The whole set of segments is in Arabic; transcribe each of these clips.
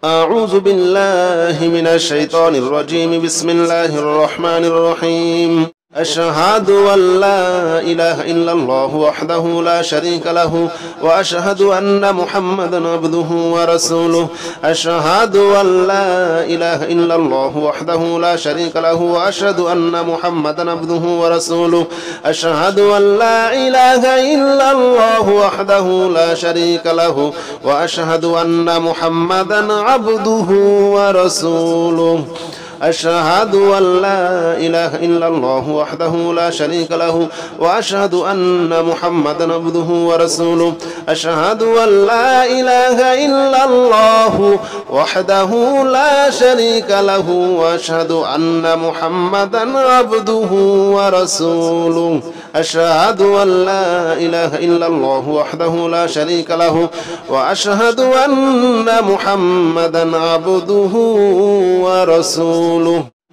أعوذ بالله من الشيطان الرجيم. بسم الله الرحمن الرحيم. أشهد أن لا إله إلا الله وحده لا شريك له وأشهد أن محمدا عبده ورسوله. أشهد أن لا إله إلا الله وحده لا شريك له وأشهد أن محمدا عبده ورسوله. أشهد أن لا إله إلا الله وحده لا شريك له وأشهد أن محمدا عبده ورسوله. أشهد أن لا إله إلا الله وحده لا شريك له وأشهد أن محمدا عبده ورسوله. أشهد أن لا إله إلا الله وحده لا شريك له وأشهد أن محمدا عبده ورسوله. أشهد أن لا إله إلا الله وحده لا شريك له وأشهد أن محمدا عبده ورسوله.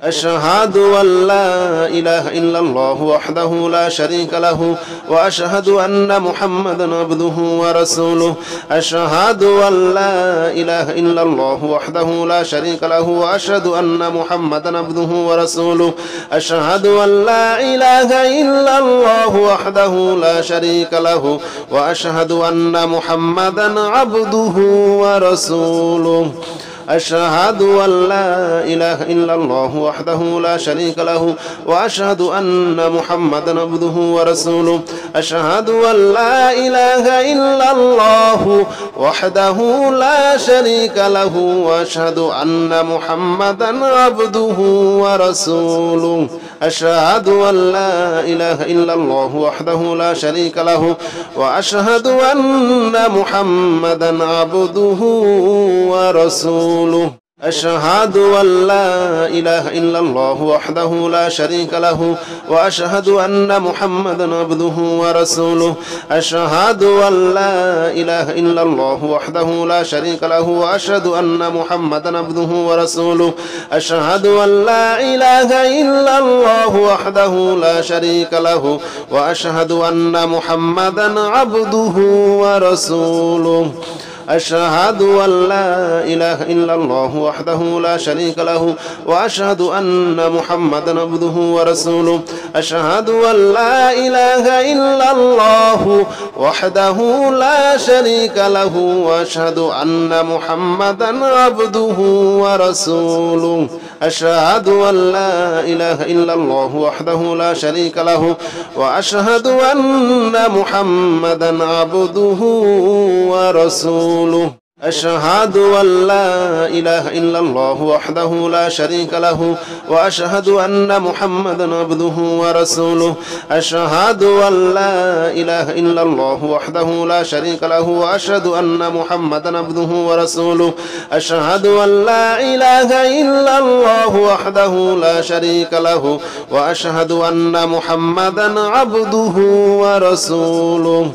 أشهد أن لا إله إلا الله وحده لا شريك له وأشهد أن محمدا عبده ورسوله. أشهد أن لا إله إلا الله وحده لا شريك له وأشهد أن محمدا عبده ورسوله. أشهد أن لا إله إلا الله وحده لا شريك له وأشهد أن محمدا عبده ورسوله. أشهد أن لا إله إلا الله وحده لا شريك له وأشهد أن محمدا عبده ورسوله. أشهد أن لا إله إلا الله وحده لا شريك له وأشهد أن محمدا عبده ورسوله. أشهد أن لا إله إلا الله وحده لا شريك له وأشهد أن محمدا عبده ورسوله. أشهد أن لا إله إلا الله وحده لا شريك له وأشهد أن محمدا عبده ورسوله. أشهد أن لا إله إلا الله وحده لا شريك له وأشهد أن محمدا عبده ورسوله. أشهد أن لا إله إلا الله وحده لا شريك له وأشهد أن محمدا عبده ورسوله. أشهد أن لا إله إلا الله وحده لا شريك له وأشهد أن محمدا عبده ورسوله. أشهد أن لا إله إلا الله وحده لا شريك له وأشهد أن محمدا عبده ورسوله. أشهد أن لا إله إلا الله وحده لا شريك له وأشهد أن محمدا عبده ورسوله. أشهد أن لا إله إلا الله وحده لا شريك له وأشهد أن محمدا عبده ورسوله. أشهد أن لا إله إلا الله وحده لا شريك له وأشهد أن محمدا عبده ورسوله. أشهد أن لا إله إلا الله وحده لا شريك له وأشهد أن محمدا عبده ورسوله.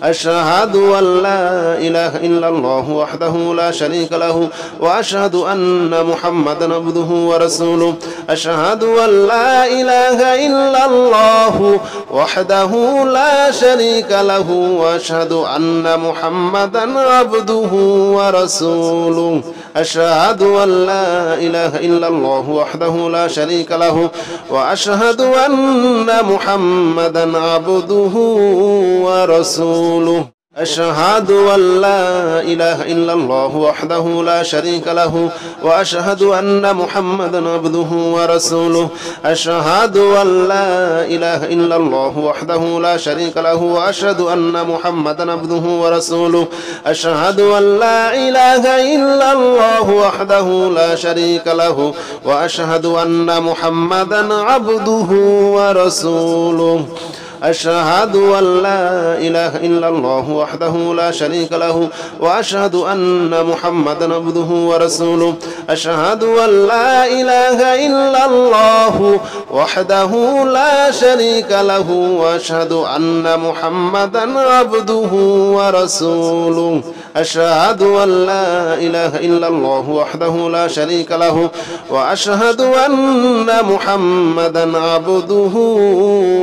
أشهد أن لا إله إلا الله وحده لا شريك له وأشهد أن محمدا عبده ورسوله. أشهد أن لا إله إلا الله وحده لا شريك له وأشهد أن محمدا عبده ورسوله. أشهد أن لا إله إلا الله وحده لا شريك له وأشهد أن محمدا عبده ورسوله. أشهد أن لا إله إلا الله وحده لا شريك له وأشهد أن محمدا عبده ورسوله. أشهد أن لا إله إلا الله وحده لا شريك له وأشهد أن محمدا عبده ورسوله. أشهد أن لا إله إلا الله وحده لا شريك له وأشهد أن محمدا عبده ورسوله. أشهد أن لا إله إلا الله وحده لا شريك له وأشهد أن محمدا عبده ورسوله. أشهد أن لا إله إلا الله وحده لا شريك له وأشهد أن محمدا عبده ورسوله. أشهد أن لا إله إلا الله وحده لا شريك له وأشهد أن محمدا عبده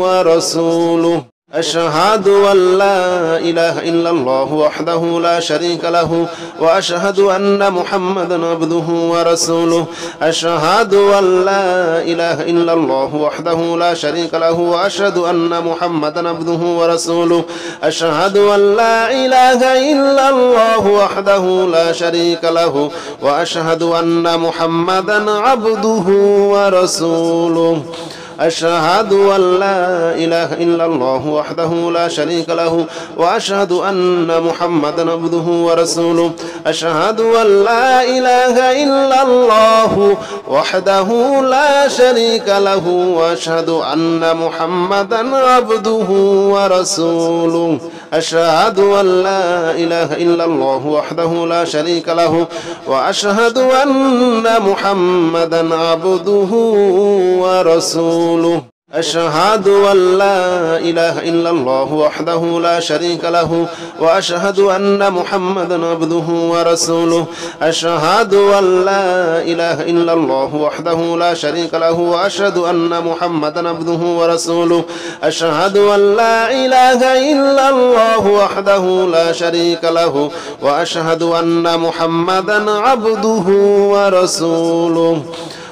ورسوله. أشهد أن لا إله إلا الله وحده لا شريك له وأشهد أن محمدا عبده ورسوله أشهد أن لا إله إلا الله وحده لا شريك له وأشهد أن محمدا عبده ورسوله أشهد أن لا إله إلا الله وحده لا شريك له وأشهد أن محمدا عبده ورسوله أشهد أن لا إله إلا الله وحده لا شريك له وأشهد أن محمدا عبده ورسوله أشهد أن لا إله إلا الله وحده لا شريك له وأشهد أن محمدا عبده ورسوله أشهد أن لا إله إلا الله وحده لا شريك له وأشهد أن محمدا عبده ورسوله أشهد أن لا إله إلا الله وحده لا شريك له وأشهد أن محمدا عبده ورسوله أشهد أن لا إله إلا الله وحده لا شريك له وأشهد أن محمدا عبده ورسوله أشهد أن لا إله إلا الله وحده لا شريك له وأشهد أن محمدا عبده ورسوله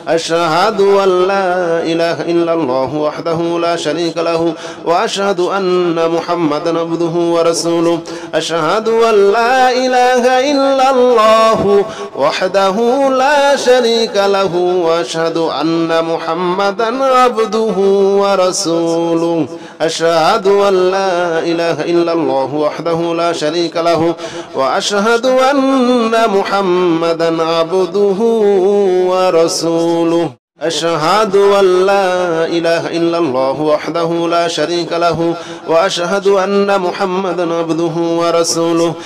أشهد أن لا إله إلا الله وحده لا شريك له وأشهد أن محمدا عبده ورسوله أشهد أن لا إله إلا الله وحده لا شريك له وأشهد أن محمدا عبده ورسوله أشهد أن لا إله إلا الله وحده لا شريك له وأشهد أن محمدا عبده ورسوله أشهد أن لا إله إلا الله وحده لا شريك له وأشهد أن محمدا عبده ورسوله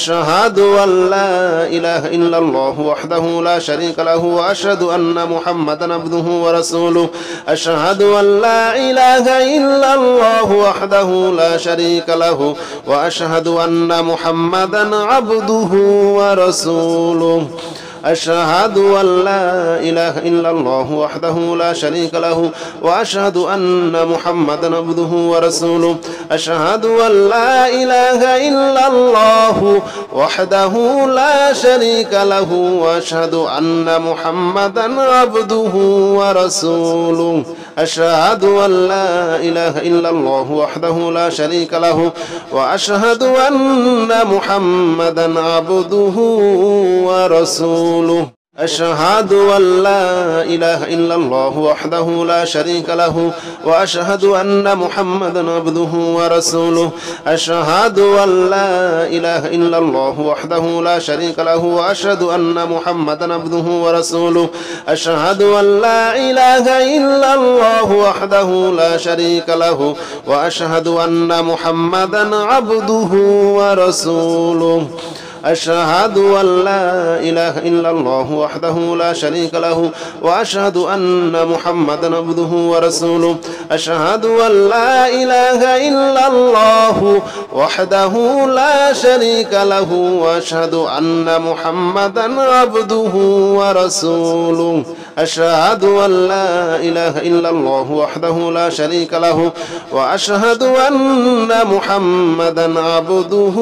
أشهد أن لا إله إلا الله وحده لا شريك له وأشهد أن محمدا عبده ورسوله أشهد أن لا إله إلا الله وحده لا شريك له وأشهد أن محمدا عبده ورسوله أشهد أن لا إله إلا الله وحده لا شريك له وأشهد أن محمدا عبده ورسوله أشهد أن لا إله إلا الله وحده لا شريك له وأشهد أن محمدا عبده ورسوله أشهد أن لا إله إلا الله وحده لا شريك له وأشهد أن محمدا عبده ورسوله أشهد أن لا إله إلا الله وحده لا شريك له وأشهد أن محمدا عبده ورسوله أشهد أن لا إله إلا الله وحده لا شريك له وأشهد أن محمدا عبده ورسوله أشهد أن لا إله إلا الله وحده لا شريك له وأشهد أن محمدا عبده ورسوله أشهد أن لا إله إلا الله وحده لا شريك له وأشهد أن محمدا عبده ورسوله أشهد أن لا إله إلا الله وحده لا شريك له وأشهد أن محمدا عبده ورسوله أشهد أن لا إله إلا الله وحده لا شريك له وأشهد أن محمدا عبده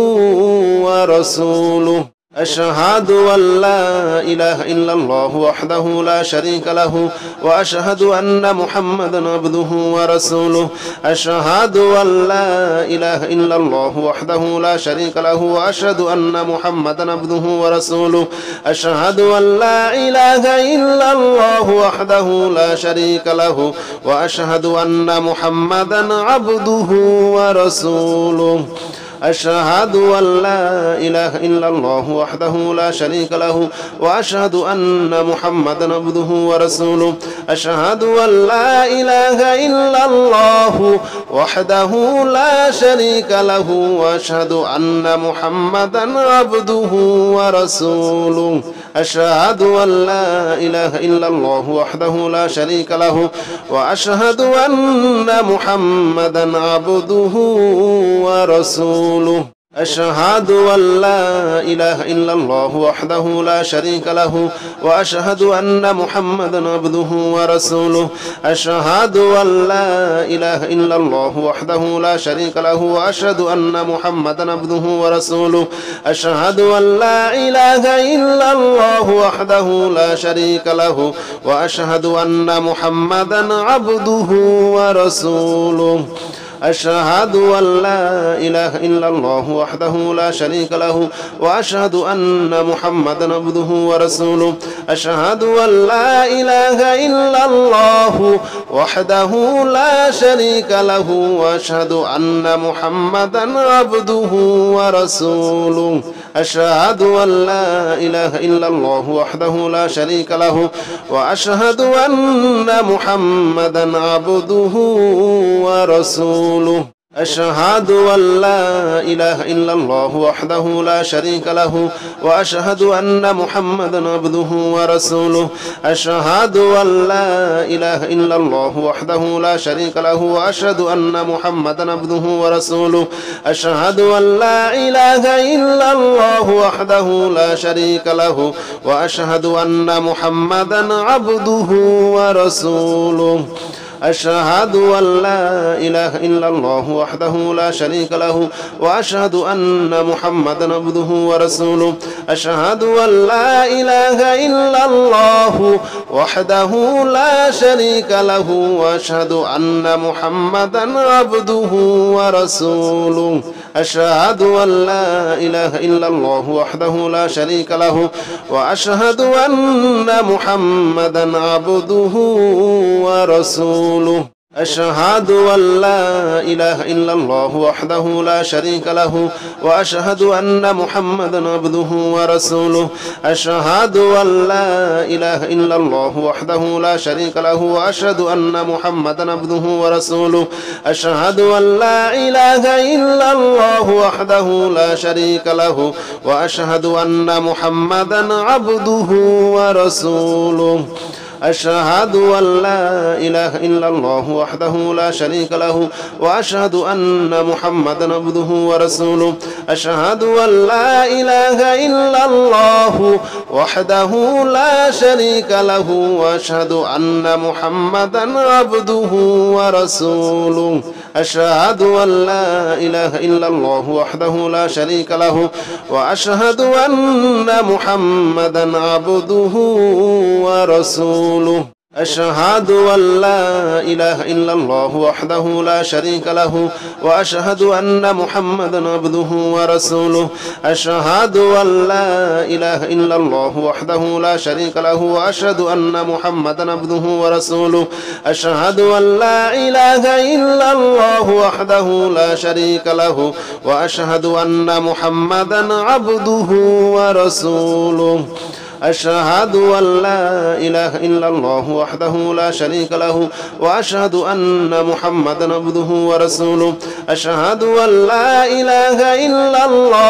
ورسوله أشهد أن لا إله إلا الله وحده لا شريك له وأشهد أن محمدا عبده ورسوله أشهد أن لا إله إلا الله وحده لا شريك له وأشهد أن محمدا عبده ورسوله أشهد أن لا إله إلا الله وحده لا شريك له وأشهد أن محمدا عبده ورسوله أشهد أن لا إله إلا الله وحده لا شريك له وأشهد أن محمدا عبده ورسوله أشهد أن لا إله إلا الله وحده لا شريك له وأشهد أن محمدا عبده ورسوله أشهد أن لا إله إلا الله وحده لا شريك له وأشهد أن محمدا عبده ورسوله أشهد أن لا إله إلا الله وحده لا شريك له وأشهد أن محمدا عبده ورسوله أشهد أن لا إله إلا الله وحده لا شريك له وأشهد أن محمدا عبده ورسوله أشهد أن لا إله إلا الله وحده لا شريك له وأشهد أن محمدا عبده ورسوله أشهد أن لا إله إلا الله وحده لا شريك له وأشهد أن محمدا عبده ورسوله أشهد أن لا إله إلا الله وحده لا شريك له وأشهد أن محمدا عبده ورسوله أشهد أن لا إله إلا الله وحده لا شريك له وأشهد أن محمدا عبده ورسوله أشهد أن لا إله إلا الله وحده لا شريك له وأشهد أن محمدا عبده ورسوله أشهد أن لا إله إلا الله وحده لا شريك له وأشهد أن محمدا عبده ورسوله أشهد أن لا إله إلا الله وحده لا شريك له وأشهد أن محمدا عبده ورسوله أشهد أن لا إله إلا الله وحده لا شريك له وأشهد أن محمدا عبده ورسوله أشهد أن لا إله إلا الله وحده لا شريك له وأشهد أن محمدا عبده ورسوله أشهد أن لا إله إلا الله وحده لا شريك له وأشهد أن محمدا عبده ورسوله أشهد أن لا إله إلا الله وحده لا شريك له وأشهد أن محمدا عبده ورسوله أشهد أن لا إله إلا الله وحده لا شريك له وأشهد أن محمدا عبده ورسوله أشهد أن لا إله إلا الله وحده لا شريك له وأشهد أن محمدا عبده ورسوله أشهد أن لا إله إلا الله وحده لا شريك له وأشهد أن محمدا عبده ورسوله أشهد أن لا إله إلا الله وحده لا شريك له وأشهد أن محمدا عبده ورسوله أشهد أن لا إله إلا الله وحده لا شريك له وأشهد أن محمدا عبده ورسوله أشهد أن لا إله إلا الله وحده لا شريك له وأشهد أن محمدا عبده ورسوله أشهد أن لا إله إلا الله وحده لا شريك له وأشهد أن محمدا عبده ورسوله أشهد أن لا إله إلا الله وحده لا شريك له وأشهد أن محمدا عبده ورسوله أشهد أن لا إله إلا الله وحده لا شريك له وأشهد أن محمدا عبده ورسوله أشهد أن لا إله إلا الله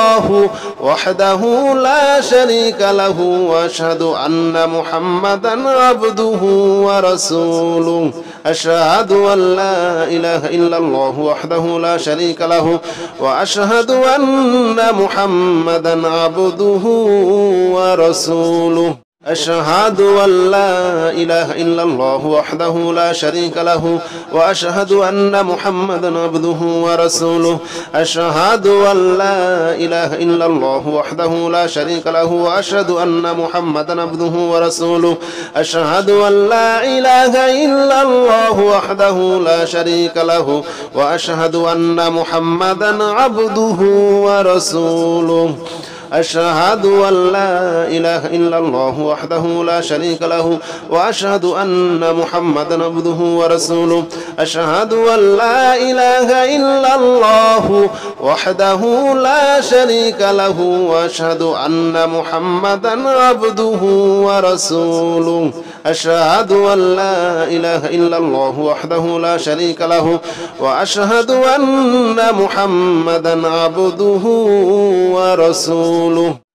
وحده لا شريك له وأشهد أن محمدا عبده ورسوله أشهد أن لا إله إلا الله وحده لا شريك له وأشهد أن محمدا عبده ورسوله أشهد أن لا إله إلا الله وحده لا شريك له وأشهد أن محمدا عبده ورسوله أشهد أن لا إله إلا الله وحده لا شريك له وأشهد أن محمدا عبده ورسوله أشهد أن لا إله إلا الله وحده لا شريك له وأشهد أن محمدا عبده ورسوله أشهد أن لا إله إلا الله وحده لا شريك له وأشهد أن محمدا عبده ورسوله أشهد أن لا إله إلا الله وحده لا شريك له وأشهد أن محمدا عبده ورسوله أشهد أن لا إله إلا الله وحده لا شريك له وأشهد أن محمدا عبده ورسوله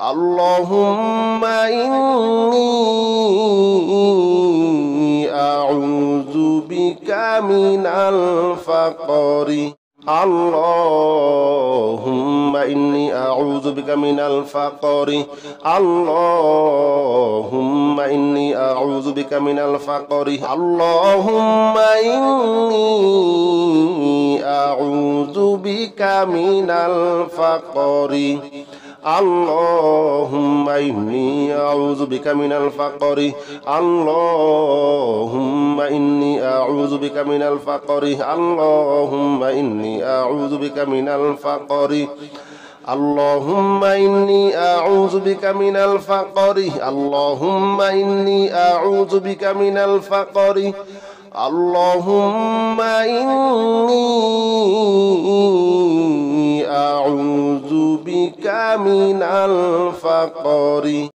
اللهم إني أعوذ بك من الفقر اللهم إني أعوذ بك من الفقر اللهم إني أعوذ بك من الفقر اللهم إني أعوذ بك من الفقر اللهم إني أعوذ بك من الفقر اللهم إني أعوذ بك من الفقر اللهم إني أعوذ بك من الفقر اللهم إني أعوذ بك من الفقر اللهم إني أعوذ بك من الفقر اللهم إني أعوذ بك من الفقر